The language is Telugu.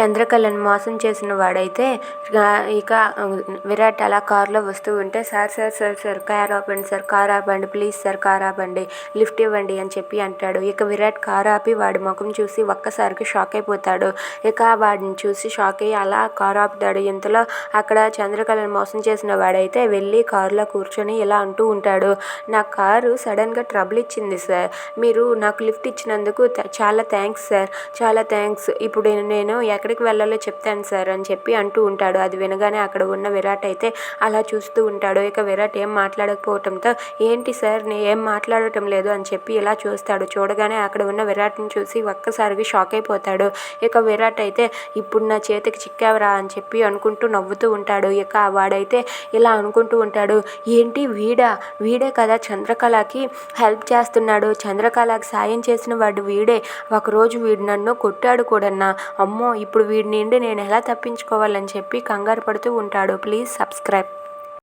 చంద్రకళను మోసం చేసిన వాడైతే ఇక విరాట్ అలా కారులో వస్తూ ఉంటే sir sir sir sir car ఆపండి సార్, కార్ ఆపండి ప్లీజ్ సార్, కార్ ఆపండి, లిఫ్ట్ ఇవ్వండి అని చెప్పి అంటాడు. ఇక విరాట్ కార్ ఆపి వాడి ముఖం చూసి ఒక్కసారికి షాక్ అయిపోతాడు. ఇక వాడిని చూసి షాక్ అయ్యి అలా కారు ఆపుతాడు. ఇంతలో అక్కడ చంద్రకళను మోసం చేసిన వాడైతే వెళ్ళి కారులో కూర్చొని ఇలా అంటూ ఉంటాడు, నా కారు సడన్గా ట్రబుల్ ఇచ్చింది సార్, మీరు నాకు లిఫ్ట్ ఇచ్చినందుకు చాలా థ్యాంక్స్ సార్, చాలా థ్యాంక్స్, ఇప్పుడు నేను ఎక్కడికి వెళ్ళాలో చెప్తాను సార్ అని చెప్పి అంటూ ఉంటాడు. అది వినగానే అక్కడ ఉన్న విరాట్ అయితే అలా చూస్తూ ఉంటాడు. ఇక విరాట్ ఏం మాట్లాడకపోవడంతో ఏంటి సార్ నేను ఏం మాట్లాడటం లేదు అని చెప్పి ఇలా చూస్తాడు. చూడగానే అక్కడ ఉన్న విరాట్ని చూసి ఒక్కసారిగా షాక్ అయిపోతాడు. ఇక విరాట్ అయితే ఇప్పుడు నా చేతికి చిక్కావరా అని చెప్పి అనుకుంటూ నవ్వుతూ ఉంటాడు. ఇక వాడైతే ఇలా అనుకుంటూ ఉంటాడు, ఏంటి వీడే కదా చంద్రకళకి హెల్ప్ చేస్తున్నాడు, చంద్రకళకి సాయం చేసిన వాడు వీడే, ఒకరోజు వీడు నన్ను కొట్టాడు కూడన్నా, అమ్మో ఇప్పుడు వీడి నుండి నేను ఎలా తప్పించుకోవాలని చెప్పి కంగారు పడుతూ ఉంటాడు. Please subscribe.